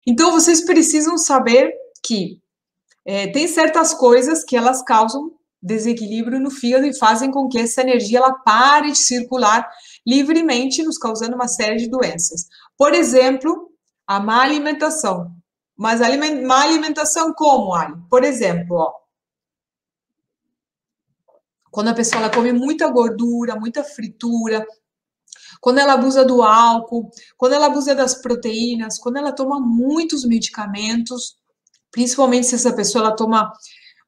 Então, vocês precisam saber que tem certas coisas que elas causam desequilíbrio no fígado e fazem com que essa energia ela pare de circular livremente, nos causando uma série de doenças. Por exemplo, a má alimentação. Mas má alimentação como, Ali? Por exemplo, ó, quando a pessoa ela come muita gordura, muita fritura, quando ela abusa do álcool, quando ela abusa das proteínas, quando ela toma muitos medicamentos, principalmente se essa pessoa ela toma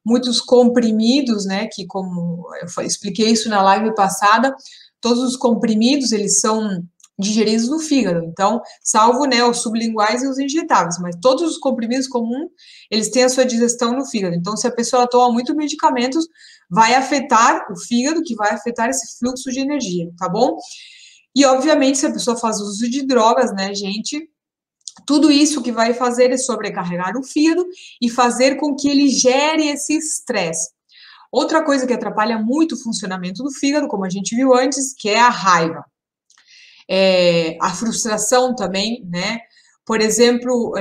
muitos comprimidos, né, que como eu expliquei isso na live passada, todos os comprimidos, eles são digeridos no fígado, então, salvo, né, os sublinguais e os injetáveis, mas todos os comprimidos comuns, eles têm a sua digestão no fígado, então, se a pessoa toma muito medicamentos, vai afetar o fígado, que vai afetar esse fluxo de energia, tá bom? E, obviamente, se a pessoa faz uso de drogas, né, gente, tudo isso que vai fazer é sobrecarregar o fígado e fazer com que ele gere esse estresse. Outra coisa que atrapalha muito o funcionamento do fígado, como a gente viu antes, que é a raiva. A frustração também, né? Por exemplo,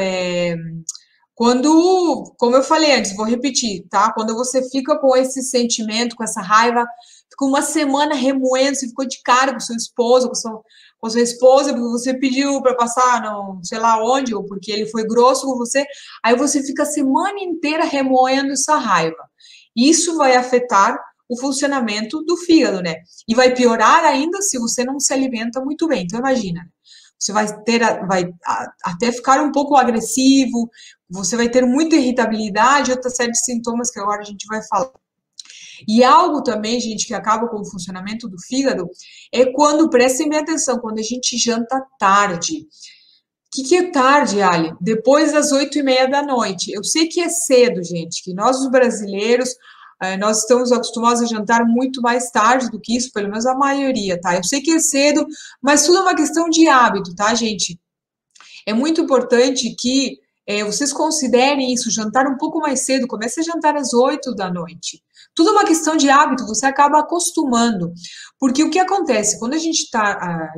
quando, como eu falei antes, vou repetir, tá? Quando você fica com esse sentimento, com essa raiva, fica uma semana remoendo, você ficou de cara com seu esposo, com sua esposa, porque você pediu para passar, não sei lá onde, ou porque ele foi grosso com você, aí você fica a semana inteira remoendo essa raiva. Isso vai afetar o funcionamento do fígado, né? E vai piorar ainda se você não se alimenta muito bem. Então, imagina, você vai até ficar um pouco agressivo, você vai ter muita irritabilidade, outra série de sintomas que agora a gente vai falar. E algo também, gente, que acaba com o funcionamento do fígado é quando, prestem bem atenção, quando a gente janta tarde. O que é tarde, Ali? Depois das 8h30 da noite. Eu sei que é cedo, gente, que nós, os brasileiros, nós estamos acostumados a jantar muito mais tarde do que isso, pelo menos a maioria, tá? Eu sei que é cedo, mas tudo é uma questão de hábito, tá, gente? É muito importante que vocês considerem isso, jantar um pouco mais cedo, comece a jantar às 8 da noite. Tudo é uma questão de hábito, você acaba acostumando. Porque o que acontece? Quando a gente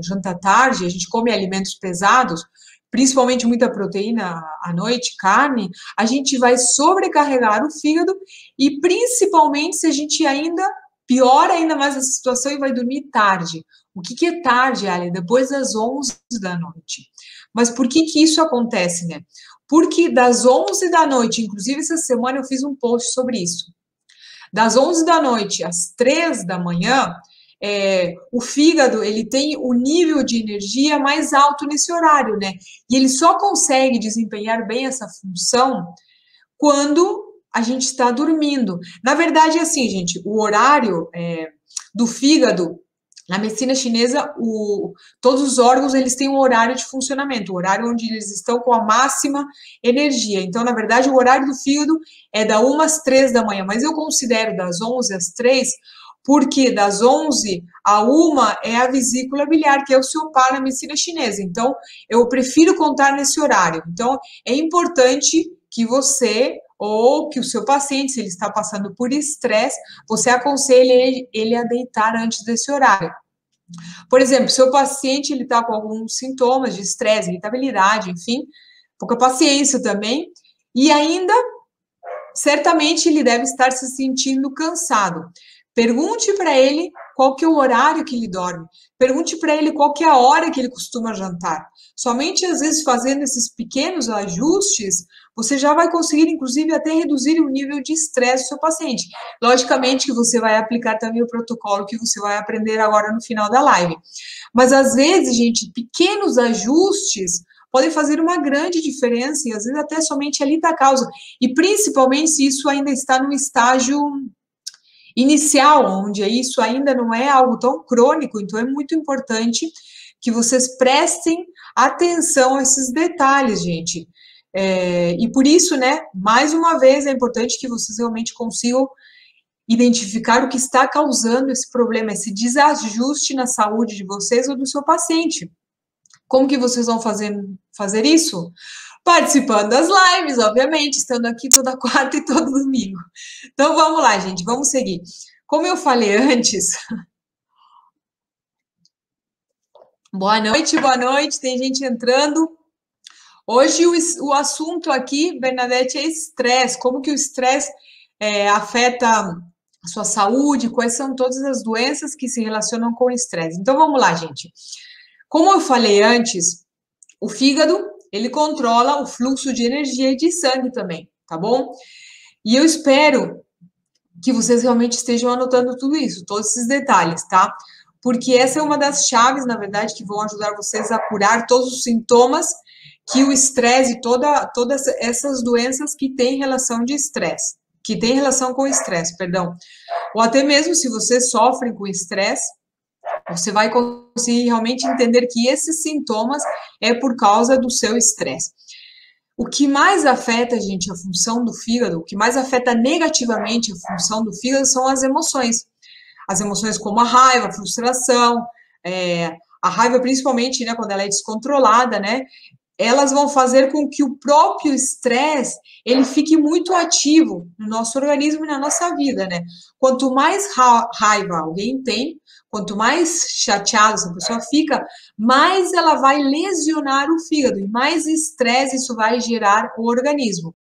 janta tarde, a gente come alimentos pesados, principalmente muita proteína à noite, carne, a gente vai sobrecarregar o fígado e principalmente se a gente ainda piora ainda mais a situação e vai dormir tarde. O que é tarde, Ali? Depois das 11 da noite. Mas por que isso acontece, né? Porque das 11 da noite, inclusive essa semana eu fiz um post sobre isso, das 11 da noite às 3 da manhã, o fígado, ele tem o nível de energia mais alto nesse horário, né? E ele só consegue desempenhar bem essa função quando a gente está dormindo. Na verdade, é assim, gente, o horário do fígado, na medicina chinesa, todos os órgãos eles têm um horário de funcionamento, o horário onde eles estão com a máxima energia. Então, na verdade, o horário do fígado é da 1 às 3 da manhã, mas eu considero das 11 às 3, porque das 11 a 1 é a vesícula biliar, que é o seu par na medicina chinesa. Então, eu prefiro contar nesse horário. Então, é importante que você ou que o seu paciente, se ele está passando por estresse, você aconselha ele a deitar antes desse horário. Por exemplo, seu paciente ele está com alguns sintomas de estresse, irritabilidade, enfim, pouca paciência também, e ainda, certamente, ele deve estar se sentindo cansado. Pergunte para ele qual que é o horário que ele dorme. Pergunte para ele qual que é a hora que ele costuma jantar. Somente, às vezes, fazendo esses pequenos ajustes, você já vai conseguir, inclusive, até reduzir o nível de estresse do seu paciente. Logicamente que você vai aplicar também o protocolo que você vai aprender agora no final da live. Mas, às vezes, gente, pequenos ajustes podem fazer uma grande diferença e, às vezes, até somente ali está a causa. E, principalmente, se isso ainda está no estágio inicial, onde isso ainda não é algo tão crônico, então é muito importante que vocês prestem atenção a esses detalhes, gente. E por isso, né, mais uma vez, é importante que vocês realmente consigam identificar o que está causando esse problema, esse desajuste na saúde de vocês ou do seu paciente. Como que vocês vão fazer isso? Participando das lives, obviamente, estando aqui toda quarta e todo domingo. Então, vamos lá, gente, vamos seguir. Como eu falei antes... Boa noite, tem gente entrando. Hoje o assunto aqui, Bernadette, é estresse. Como que o estresse afeta a sua saúde? Quais são todas as doenças que se relacionam com o estresse? Então vamos lá, gente. Como eu falei antes, o fígado, ele controla o fluxo de energia e de sangue também, tá bom? E eu espero que vocês realmente estejam anotando tudo isso, todos esses detalhes, tá? Porque essa é uma das chaves, na verdade, que vão ajudar vocês a curar todos os sintomas que o estresse e todas essas doenças que têm relação de estresse, que têm relação com o estresse, perdão. Ou até mesmo se vocês sofrem com estresse, você vai conseguir realmente entender que esses sintomas é por causa do seu estresse. O que mais afeta, gente, a função do fígado, o que mais afeta negativamente a função do fígado são as emoções. As emoções como a raiva, a frustração, a raiva principalmente, né, quando ela é descontrolada, né, elas vão fazer com que o próprio estresse, ele fique muito ativo no nosso organismo e na nossa vida, né? Quanto mais raiva alguém tem, quanto mais chateada essa pessoa fica, mais ela vai lesionar o fígado e mais estresse isso vai gerar o organismo.